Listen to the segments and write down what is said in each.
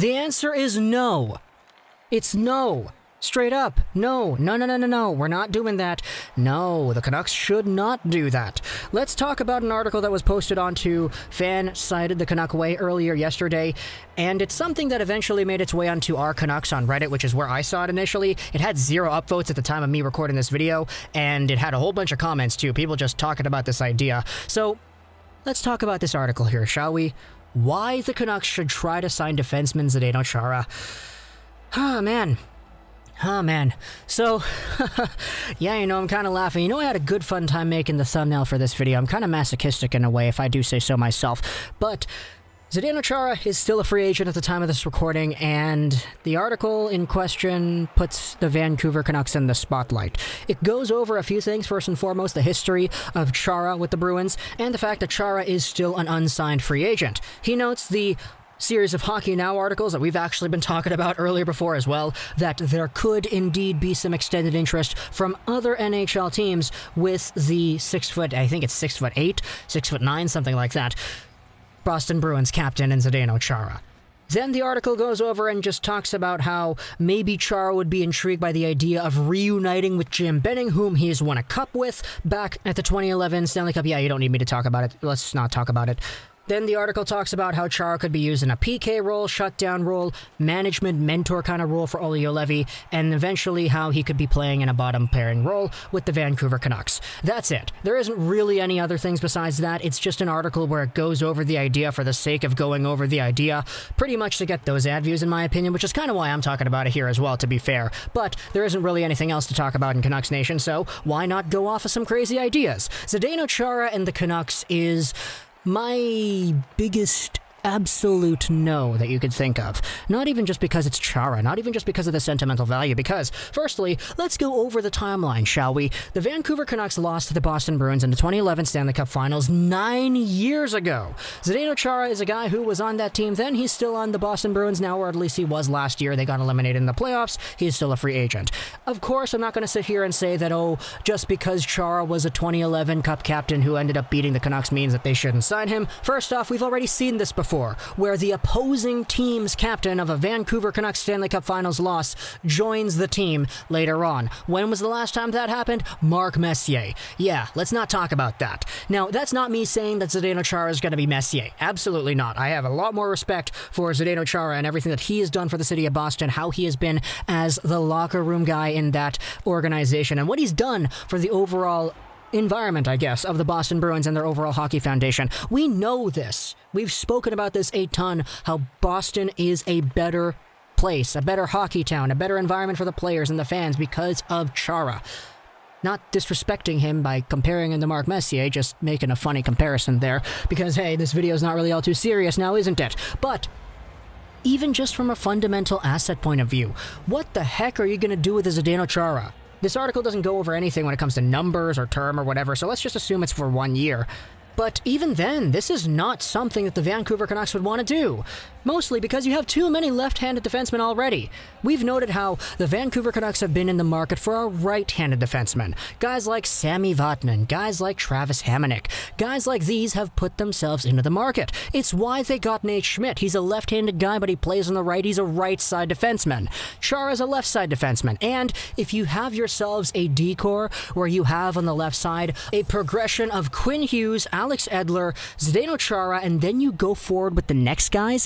The answer is no. It's no. Straight up. No. No. We're not doing that. No, the Canucks should not do that. Let's talk about an article that was posted onto Fan-Sided the Canuck Way earlier yesterday, and it's something that eventually made its way onto our Canucks on Reddit, which is where I saw it initially. It had 0 upvotes at the time of me recording this video, and it had a whole bunch of comments too, people just talking about this idea. So, let's talk about this article here, shall we? Why the Canucks should try to sign defenseman Zdeno Chara. Oh, man. So, yeah, I'm kind of laughing. I had a good fun time making the thumbnail for this video. I'm kind of masochistic in a way, if I do say so myself. But Zdeno Chara is still a free agent at the time of this recording, and the article in question puts the Vancouver Canucks in the spotlight. It goes over a few things, first and foremost, the history of Chara with the Bruins, and the fact that Chara is still an unsigned free agent. He notes the series of Hockey Now articles that we've actually been talking about earlier before as well, that there could indeed be some extended interest from other NHL teams with the 6'8", 6'9", something like that, Boston Bruins Captain and Zdeno Chara. Then the article goes over and just talks about how maybe Chara would be intrigued by the idea of reuniting with Jim Benning, whom he's won a cup with back at the 2011 Stanley Cup. Yeah, you don't need me to talk about it. Let's not talk about it. Then the article talks about how Chara could be used in a PK role, shutdown role, management mentor kind of role for Olli Juolevi, and eventually how he could be playing in a bottom pairing role with the Vancouver Canucks. That's it. There isn't really any other things besides that. It's just an article where it goes over the idea for the sake of going over the idea, pretty much to get those ad views in my opinion, which is kind of why I'm talking about it here as well, to be fair. But there isn't really anything else to talk about in Canucks Nation, so why not go off of some crazy ideas? Zdeno Chara and the Canucks is my biggest absolute no that you could think of. Not even just because it's Chara, not even just because of the sentimental value, because, firstly, let's go over the timeline, shall we? The Vancouver Canucks lost to the Boston Bruins in the 2011 Stanley Cup Finals 9 years ago. Zdeno Chara is a guy who was on that team then. He's still on the Boston Bruins now, or at least he was last year. They got eliminated in the playoffs. He's still a free agent. Of course, I'm not going to sit here and say that, just because Chara was a 2011 Cup captain who ended up beating the Canucks means that they shouldn't sign him. First off, we've already seen this before, where the opposing team's captain of a Vancouver Canucks Stanley Cup Finals loss joins the team later on. When was the last time that happened? Mark Messier. Yeah, let's not talk about that. Now, that's not me saying that Zdeno Chara is going to be Messier. Absolutely not. I have a lot more respect for Zdeno Chara and everything that he has done for the city of Boston, how he has been as the locker room guy in that organization, and what he's done for the overall environment, I guess, of the Boston Bruins and their overall hockey foundation. We know this. We've spoken about this a ton, how Boston is a better place, a better hockey town, a better environment for the players and the fans because of Chara. Not disrespecting him by comparing him to Mark Messier, just making a funny comparison there, because, hey, this video's not really all too serious now, isn't it? But even just from a fundamental asset point of view, what the heck are you going to do with the Zdeno Chara? This article doesn't go over anything when it comes to numbers or term or whatever, so let's just assume it's for 1 year. But even then, this is not something that the Vancouver Canucks would want to do. Mostly because you have too many left-handed defensemen already. We've noted how the Vancouver Canucks have been in the market for a right-handed defenseman. Guys like Sami Vatanen, guys like Travis Hamonic. Guys like these have put themselves into the market. It's why they got Nate Schmidt. He's a left-handed guy, but he plays on the right. He's a right-side defenseman. Chara's a left-side defenseman. And if you have yourselves a decor where you have on the left side a progression of Quinn Hughes, Alex Edler, Zdeno Chara, and then you go forward with the next guys,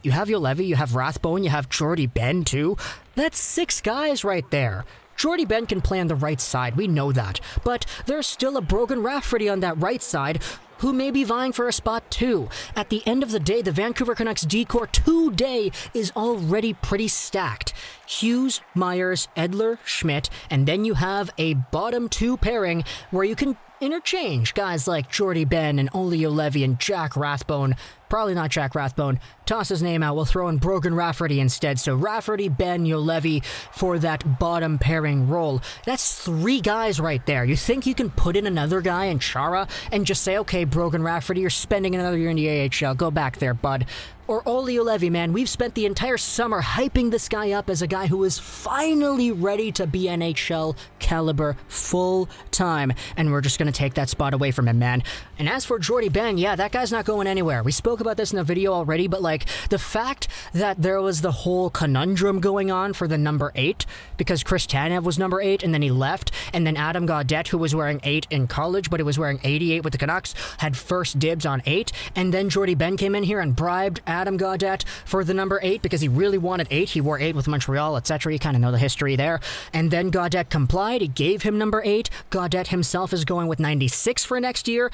you have Juolevi, you have Rathbone, you have Jordy Ben too. That's 6 guys right there. Jordy Ben can play on the right side, we know that. But there's still a Brogan Rafferty on that right side who may be vying for a spot too. At the end of the day, the Vancouver Canucks decor today is already pretty stacked. Hughes, Myers, Edler, Schmidt, and then you have a bottom 2 pairing where you can interchange guys like Jordy Ben and Olli Juolevi and Jack Rathbone. Probably not Jack Rathbone. Toss his name out. We'll throw in Brogan Rafferty instead. So Rafferty, Ben, Juolevi for that bottom pairing role. That's 3 guys right there. You think you can put in another guy in Chara and just say, okay, Brogan Rafferty, you're spending another year in the AHL. Go back there, bud. Or Olli Juolevi, man. We've spent the entire summer hyping this guy up as a guy who is finally ready to be NHL caliber full time. And we're just going to take that spot away from him, man. And as for Jordy Ben, yeah, that guy's not going anywhere. We spoke spoke about this in a video already, but like the fact that there was the whole conundrum going on for the number 8 because Chris Tanev was number 8 and then he left, and then Adam Gaudette, who was wearing 8 in college but he was wearing 88 with the Canucks, had first dibs on 8, and then Jordy Ben came in here and bribed Adam Gaudette for the number 8 because he really wanted 8. He wore 8 with Montreal, etc. You kind of know the history there. And then Gaudette complied. He gave him number 8. Gaudette himself is going with 96 for next year.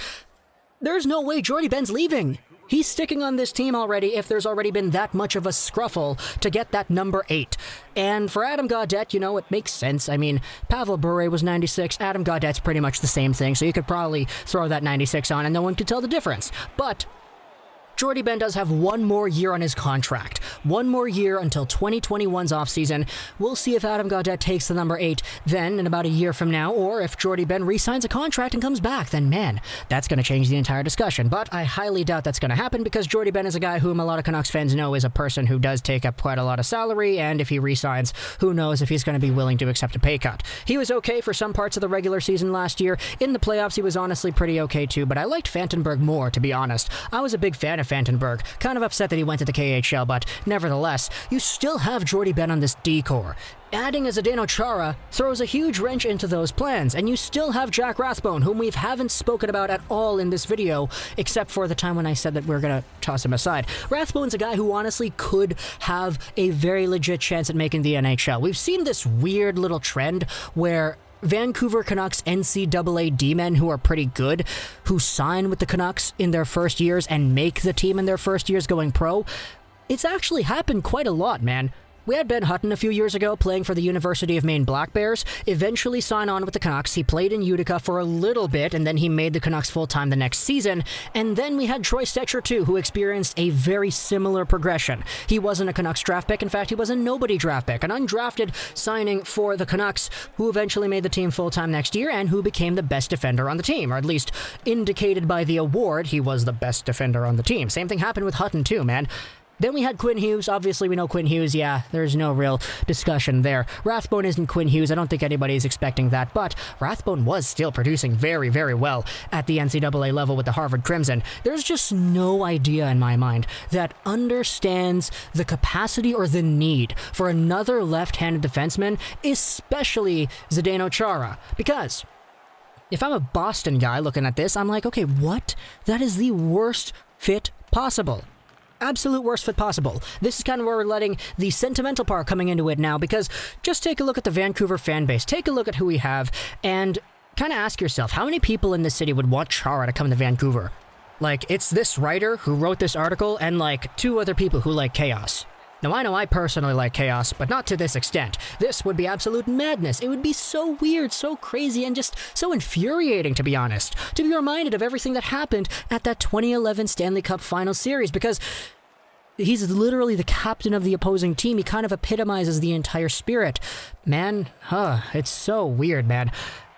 There's no way Jordy Ben's leaving. He's sticking on this team already if there's already been that much of a scruffle to get that number 8. And for Adam Gaudette, it makes sense. I mean, Pavel Bure was 96. Adam Gaudette's pretty much the same thing, so you could probably throw that 96 on and no one could tell the difference. But Jordy Ben does have one more year on his contract. One more year until 2021's offseason. We'll see if Adam Gaudette takes the number 8 then in about a year from now, or if Jordy Ben re-signs a contract and comes back, then man, that's going to change the entire discussion. But I highly doubt that's going to happen because Jordy Ben is a guy whom a lot of Canucks fans know is a person who does take up quite a lot of salary, and if he re-signs, who knows if he's going to be willing to accept a pay cut. He was okay for some parts of the regular season last year. In the playoffs, he was honestly pretty okay too, but I liked Vandenberg more, to be honest. I was a big fan of Vandenberg. Kind of upset that he went to the KHL, but nevertheless, you still have Jordy Ben on this D-core. Adding a Zdeno Chara throws a huge wrench into those plans, and you still have Jack Rathbone, whom we haven't spoken about at all in this video, except for the time when I said that we're gonna toss him aside. Rathbone's a guy who honestly could have a very legit chance at making the NHL. We've seen this weird little trend where Vancouver Canucks NCAA D-men who are pretty good, who sign with the Canucks in their first years and make the team in their first years going pro. It's actually happened quite a lot, man. We had Ben Hutton a few years ago playing for the University of Maine Black Bears, eventually signed on with the Canucks. He played in Utica for a little bit, and then he made the Canucks full-time the next season. And then we had Troy Stecher, too, who experienced a very similar progression. He wasn't a Canucks draft pick. In fact, he was a nobody draft pick, an undrafted signing for the Canucks, who eventually made the team full-time next year and who became the best defender on the team, or at least indicated by the award he was the best defender on the team. Same thing happened with Hutton, too, man. Then we had Quinn Hughes. Obviously, we know Quinn Hughes. Yeah, there's no real discussion there. Rathbone isn't Quinn Hughes. I don't think anybody's expecting that, but Rathbone was still producing very, very well at the NCAA level with the Harvard Crimson. There's just no idea in my mind that understands the capacity or the need for another left-handed defenseman, especially Zdeno Chara, because if I'm a Boston guy looking at this, I'm like, okay, what? That is the worst fit possible. Absolute worst fit possible. This is kind of where we're letting the sentimental part coming into it now, because just take a look at the Vancouver fan base. Take a look at who we have, and kind of ask yourself, how many people in this city would want Chara to come to Vancouver? Like, it's this writer who wrote this article, and like 2 other people who like chaos. Now, I know I personally like chaos, but not to this extent. This would be absolute madness. It would be so weird, so crazy, and just so infuriating, to be honest, to be reminded of everything that happened at that 2011 Stanley Cup Final Series, because he's literally the captain of the opposing team. He kind of epitomizes the entire spirit. Man, it's so weird, man.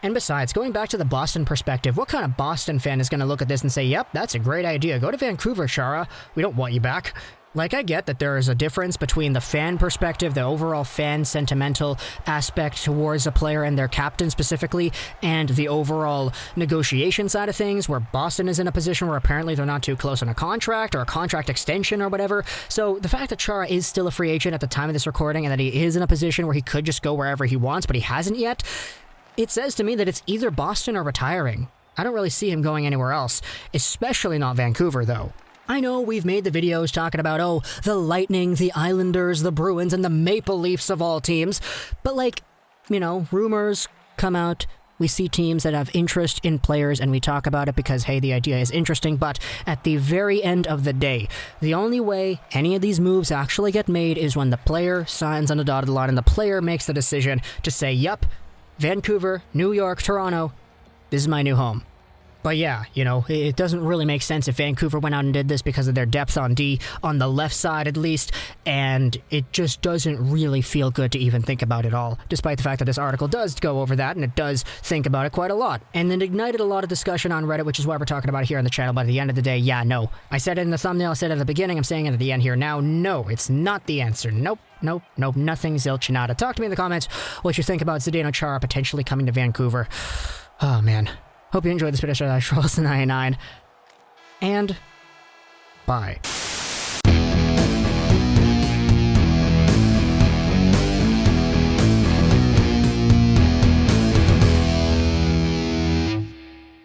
And besides, going back to the Boston perspective, what kind of Boston fan is going to look at this and say, yep, that's a great idea. Go to Vancouver, Chara. We don't want you back. Like, I get that there is a difference between the fan perspective, the overall fan sentimental aspect towards a player and their captain specifically, and the overall negotiation side of things, where Boston is in a position where apparently they're not too close on a contract or a contract extension or whatever. So the fact that Chara is still a free agent at the time of this recording and that he is in a position where he could just go wherever he wants, but he hasn't yet, it says to me that it's either Boston or retiring. I don't really see him going anywhere else, especially not Vancouver, though. I know we've made the videos talking about, the Lightning, the Islanders, the Bruins, and the Maple Leafs of all teams, but rumors come out, we see teams that have interest in players, and we talk about it because, hey, the idea is interesting, but at the very end of the day, the only way any of these moves actually get made is when the player signs on the dotted line and the player makes the decision to say, yup, Vancouver, New York, Toronto, this is my new home. But yeah, it doesn't really make sense if Vancouver went out and did this because of their depth on D, on the left side at least, and it just doesn't really feel good to even think about it all, despite the fact that this article does go over that, and it does think about it quite a lot. And it ignited a lot of discussion on Reddit, which is why we're talking about it here on the channel, but at the end of the day, yeah, no. I said it in the thumbnail, I said it at the beginning, I'm saying it at the end here now. No, it's not the answer. Nope, nothing zilch nada. Talk to me in the comments what you think about Zdeno Chara potentially coming to Vancouver. Oh, man. Hope you enjoyed this video. That Charles the 99. And Bye.